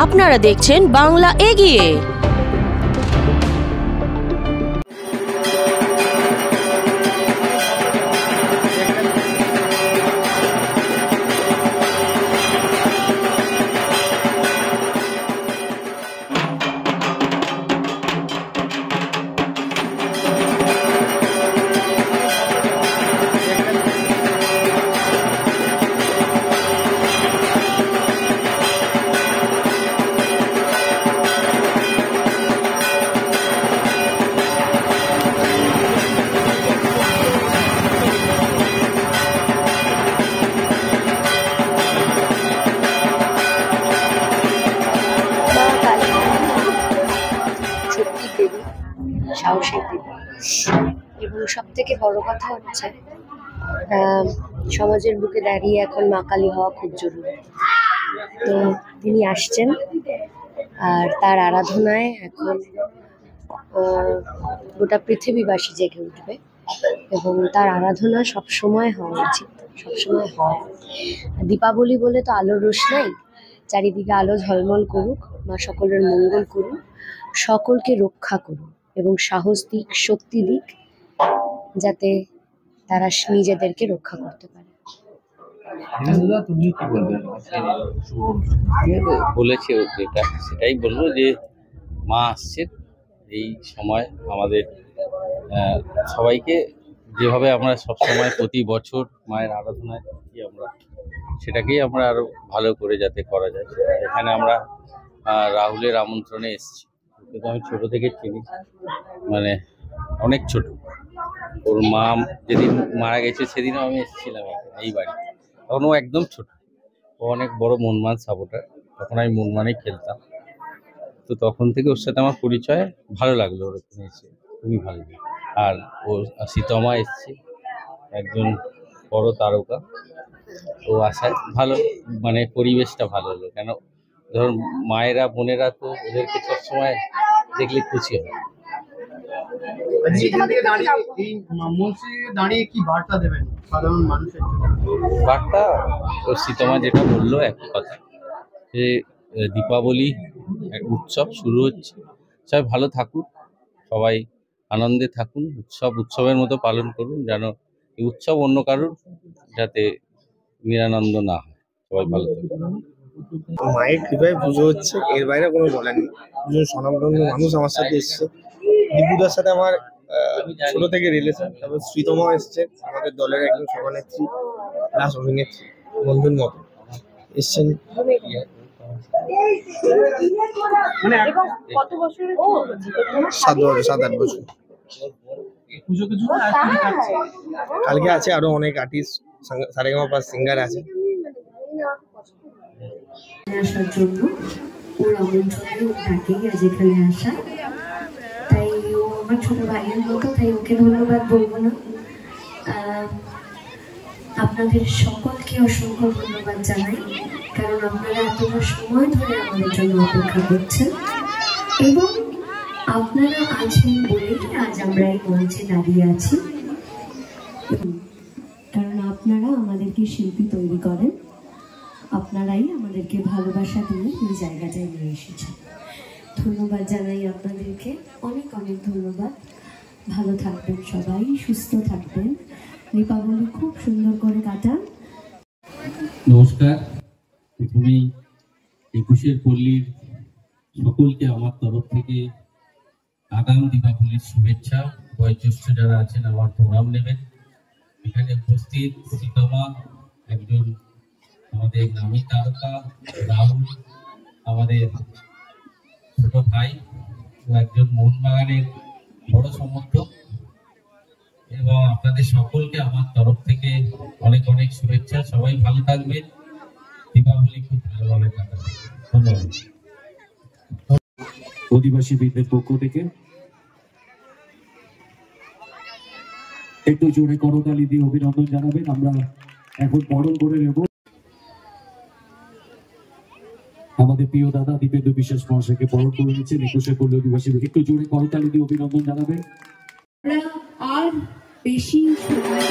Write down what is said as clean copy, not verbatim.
আপনারা দেখছেন বাংলা এগিয়ে। সাহসের দেবী এবং সব থেকে বড় কথা হচ্ছে সমাজের বুকে দাঁড়িয়ে এখন মা কালী হওয়া খুব জরুরি। তো তিনি আসছেন আর তার আরাধনায় এখন গোটা পৃথিবীবাসী জেগে উঠবে এবং তার আরাধনা সবসময় হওয়া উচিত, সবসময় হয়। দীপাবলি বলে তো আলোর রোশনাই, চারিদিকে আলো ঝলমল করুক, মা সকলের মঙ্গল করুক, সকলকে রক্ষা করুক এবং সাহস দিক, শক্তি দিক, যাতে তারা নিজেদেরকে রক্ষা করতে পারে। বলেছে যেটা সেটাই বলবো যে মা আসছেন এই সময় আমাদের সবাইকে যেভাবে আমরা সবসময় প্রতি বছর মায়ের আরাধনায় থাকি আমরা সেটাকেই আমরা আরো ভালো করে যাতে করা যায়। এখানে আমরা রাহুলের আমন্ত্রণে এসেছি। কিন্তু আমি ছোট থেকে চিনি, মানে অনেক ছোট। ওর মা যেদিন মারা গেছে সেদিনও আমি এসেছিলাম এই বাড়ি, তখন ও একদম ছোট। ও অনেক বড় মনমান সাপোর্টার, তখন আমি মনমানেই খেলতাম। তো তখন থেকে ওর সাথে আমার পরিচয়, ভালো লাগলো ওর এখানে এসে, খুবই ভালো লাগলো। আর ও সীতমা এসছে, একজন বড় তারকা। ও আসায় ভালো, মানে পরিবেশটা ভালো হলো। কেন ধর মায়েরা বোনেরা তো ওদেরকে সবসময় দেখলে খুশি হয়। বার্তা তো সীতমা যেটা বললো একটা কথা, যে দীপাবলি এক উৎসব শুরু হচ্ছে, সবাই ভালো থাকুন, সবাই আনন্দে থাকুন, উৎসবের মতো পালন করুন, যেন এই উৎসব অন্য কারোর যাতে নিরানন্দ না হয়। সবাই ভালো থাকুন। মায়ের কৃপায় পুজো হচ্ছে, এর বাইরে কোনো বলার নেই। দুজন স্বনামধন্য মানুষ আমার সাথে এসছে। দীপুদার সাথে আমার ছোট থেকে রিলেশন। তারপর শ্রীতমা এসছে, আমাদের দলের একজন সভানেত্রী প্লাস অভিনেত্রী, বন্ধুর মতো এসছেন। সাত আট বছর। কালকে আছে আরো অনেক আর্টিস্ট, সারেগামা সিঙ্গার আছে। আসার জন্য ওর আমন্ত্রণে ডাকেই আজ এখানে আসা, তাই ও আমার ছোট ভাইয়ের মতো, তাই ওকে ধন্যবাদ বলবো না। আপনাদের সকলকে অসংখ্য ধন্যবাদ জানাই, কারণ আপনারা এতটা সময় ধরে আমাদের জন্য অপেক্ষা করছেন এবং আপনারা আছেন বলেই আজ আমরা এই মঞ্চে দাঁড়িয়ে আছি। কারণ আপনারা আমাদেরকে শিল্পী তৈরি করেন, আপনারাই আমাদেরকে ভালোবাসা দিয়ে এই জায়গাটায় নিয়ে এসেছেন। ধন্যবাদ জানাই আপনাদেরকে, অনেক অনেক ধন্যবাদ। ভালো থাকবেন সবাই, সুস্থ থাকবেন, দীপাবলি খুব সুন্দর করে কাটান। নমস্কার। প্রথমেই 21 পল্লীর সকলকে আমার তরফ থেকে আগাম দীপাবলির শুভেচ্ছা। বয়োজ্যেষ্ঠ যারা আছেন আমার প্রণাম নেবেন। এখানে উপস্থিত সীতমা একজন আমাদের নামী তারকা, রাহুল আমাদের ছোট ভাই ও একজন মোহনবাগানের বড় সমর্থক, এবং আপনাদের সকলকে আমার তরফ থেকে অনেক অনেক শুভেচ্ছা। সবাই ভালো থাকবেন, দীপাবলি খুব ভালোভাবে কাটাবেন। ধন্যবাদ। অধিবাসী বৃদ্ধের পক্ষ থেকে একটু জোরে করতালি দিয়ে অভিনন্দন জানাবেন। আমরা এখন বরণ করে নেব আমাদের প্রিয় দাদা দীপেন্দ্র বিশ্বাস মহাশয়কে। বরণ করে নিচ্ছেন 21 পল্লী অধিবাসী। একটু জোরে করতালি দিয়ে অভিনন্দন জানাবেন। আর বেশি সময়